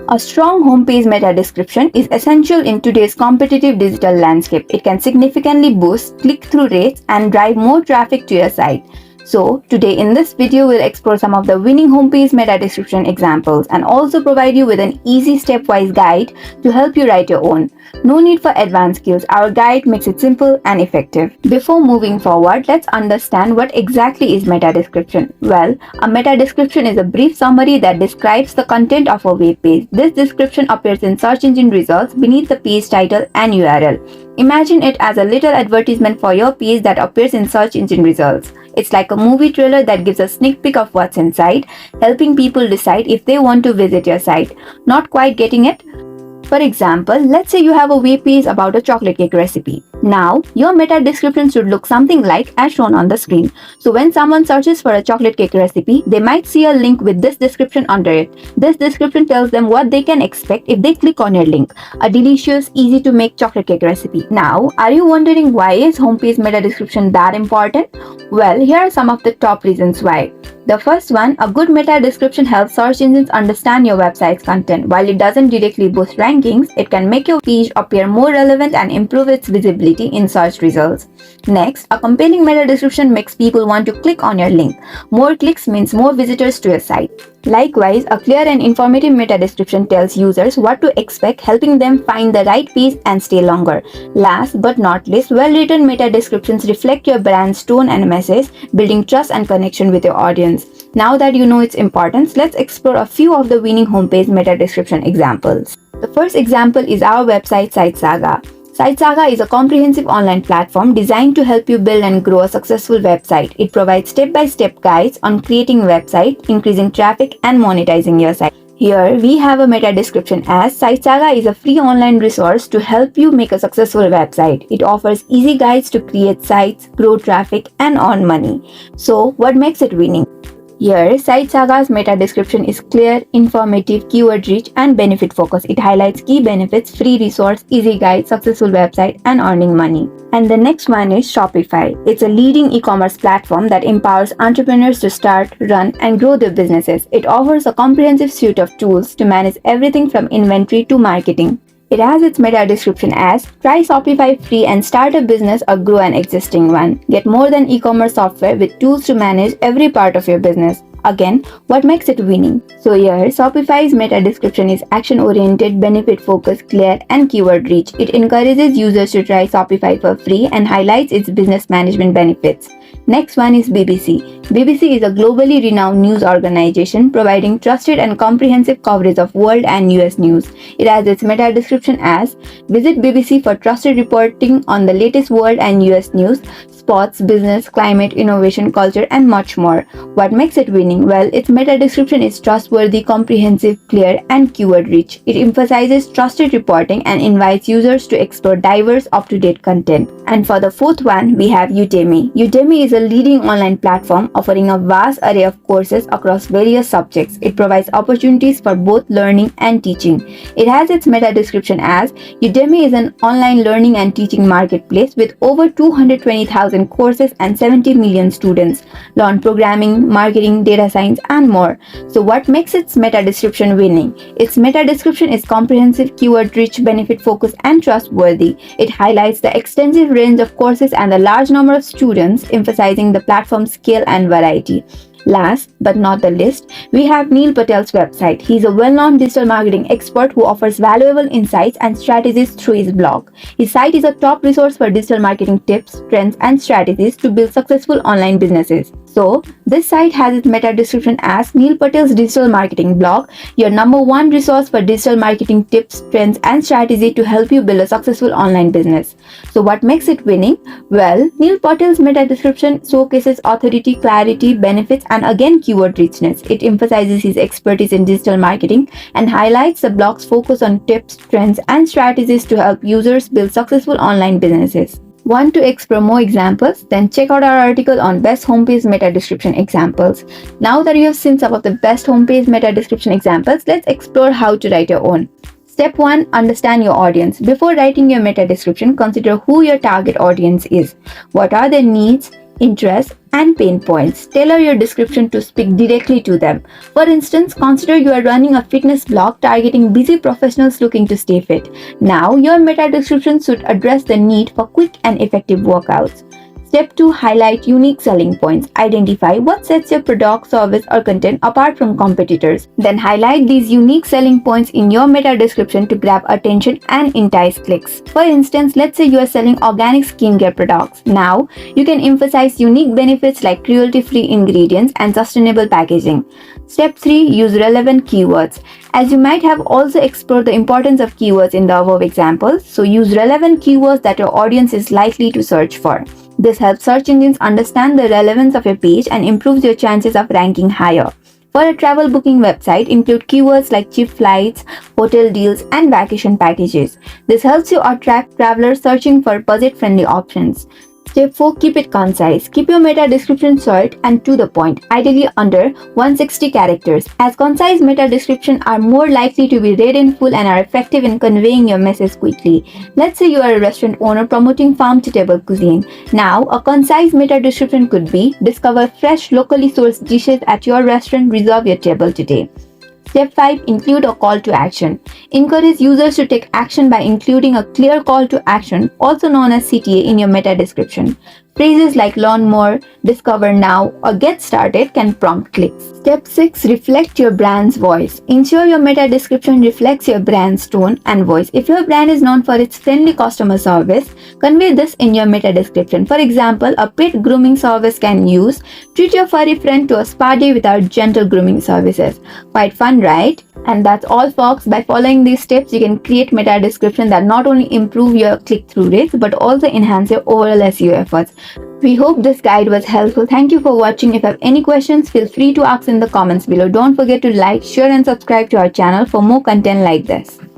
A strong homepage meta description is essential in today's competitive digital landscape. It can significantly boost click-through rates and drive more traffic to your site. So, today in this video, we'll explore some of the winning homepage meta description examples and also provide you with an easy stepwise guide to help you write your own. No need for advanced skills, our guide makes it simple and effective. Before moving forward, let's understand what exactly is meta description. Well, a meta description is a brief summary that describes the content of a web page. This description appears in search engine results beneath the page title and URL. Imagine it as a little advertisement for your page that appears in search engine results. It's like a movie trailer that gives a sneak peek of what's inside, helping people decide if they want to visit your site. Not quite getting it? For example, let's say you have a web page about a chocolate cake recipe. Now, your meta description should look something like as shown on the screen. So when someone searches for a chocolate cake recipe, they might see a link with this description under it. This description tells them what they can expect if they click on your link. A delicious, easy to make chocolate cake recipe. Now, are you wondering why is homepage meta description that important? Well, here are some of the top reasons why. The first one, a good meta description helps search engines understand your website's content. While it doesn't directly boost rankings, it can make your page appear more relevant and improve its visibility in search results. Next, a compelling meta description makes people want to click on your link. More clicks means more visitors to your site. Likewise, a clear and informative meta description tells users what to expect, helping them find the right page and stay longer. Last but not least, well-written meta descriptions reflect your brand's tone and message, building trust and connection with your audience. Now that you know its importance, let's explore a few of the winning homepage meta description examples. The first example is our website SiteSaga. SiteSaga is a comprehensive online platform designed to help you build and grow a successful website. It provides step-by-step guides on creating a website, increasing traffic, and monetizing your site. Here, we have a meta description as SiteSaga is a free online resource to help you make a successful website. It offers easy guides to create sites, grow traffic, and earn money. So, what makes it winning? Here, SiteSaga's meta description is clear, informative, keyword-rich, and benefit-focused. It highlights key benefits, free resource, easy guide, successful website, and earning money. And the next one is Shopify. It's a leading e-commerce platform that empowers entrepreneurs to start, run, and grow their businesses. It offers a comprehensive suite of tools to manage everything from inventory to marketing. It has its meta description as, try Shopify free and start a business or grow an existing one. Get more than e-commerce software with tools to manage every part of your business. Again, what makes it winning? So here, Shopify's meta description is action-oriented, benefit-focused, clear, and keyword-rich. It encourages users to try Shopify for free and highlights its business management benefits. Next one is BBC. BBC is a globally renowned news organization providing trusted and comprehensive coverage of world and US news. It has its meta description as, visit BBC for trusted reporting on the latest world and US news, sports, business, climate, innovation, culture, and much more. What makes it winning? Well, its meta description is trustworthy, comprehensive, clear, and keyword-rich. It emphasizes trusted reporting and invites users to explore diverse, up-to-date content. And for the fourth one, we have Udemy. Udemy is a leading online platform offering a vast array of courses across various subjects. It provides opportunities for both learning and teaching. It has its meta description as, Udemy is an online learning and teaching marketplace with over 220,000 courses and 70 million students. Learn programming, marketing, data science, and more. So what makes its meta description winning? Its meta description is comprehensive, keyword-rich, benefit-focused, and trustworthy. It highlights the extensive range of courses and the large number of students, emphasizing the platform's scale and variety. Last but not the least, we have Neil Patel's website. He is a well-known digital marketing expert who offers valuable insights and strategies through his blog. His site is a top resource for digital marketing tips, trends, and strategies to build successful online businesses. So, this site has its meta description as Neil Patel's digital marketing blog, your #1 resource for digital marketing tips, trends, and strategy to help you build a successful online business. So, what makes it winning? Well, Neil Patel's meta description showcases authority, clarity, benefits, and again keyword richness. It emphasizes his expertise in digital marketing and highlights the blog's focus on tips, trends, and strategies to help users build successful online businesses. Want to explore more examples? Then check out our article on best homepage meta description examples. Now that you have seen some of the best homepage meta description examples, let's explore how to write your own. Step 1. Understand your audience. Before writing your meta description, consider who your target audience is. What are their needs, interests, and pain points. Tailor your description to speak directly to them. For instance, consider you are running a fitness blog targeting busy professionals looking to stay fit. Now, your meta description should address the need for quick and effective workouts. Step 2. Highlight unique selling points. Identify what sets your product, service, or content apart from competitors. Then highlight these unique selling points in your meta description to grab attention and entice clicks. For instance, let's say you are selling organic skincare products. Now, you can emphasize unique benefits like cruelty-free ingredients and sustainable packaging. Step 3. Use relevant keywords. As you might have also explored the importance of keywords in the above examples, so use relevant keywords that your audience is likely to search for. This helps search engines understand the relevance of your page and improves your chances of ranking higher. For a travel booking website, include keywords like cheap flights, hotel deals, and vacation packages. This helps you attract travelers searching for budget-friendly options. Step 4. Keep it concise. Keep your meta description short and to the point, ideally under 160 characters, as concise meta descriptions are more likely to be read in full and are effective in conveying your message quickly. Let's say you are a restaurant owner promoting farm-to-table cuisine. Now, a concise meta description could be: discover fresh, locally sourced dishes at your restaurant, reserve your table today. Step 5. Include a call to action. Encourage users to take action by including a clear call to action, also known as CTA, in your meta description. Phrases like learn more, discover now, or get started can prompt clicks. Step 6. Reflect your brand's voice. Ensure your meta description reflects your brand's tone and voice. If your brand is known for its friendly customer service, convey this in your meta description. For example, a pet grooming service can use: treat your furry friend to a spa day with our gentle grooming services. Quite fun, right? And that's all, folks. By following these steps, you can create meta description that not only improve your click-through rates but also enhance your overall SEO efforts. We hope this guide was helpful. Thank you for watching. If you have any questions, feel free to ask in the comments below. Don't forget to like, share, and subscribe to our channel for more content like this.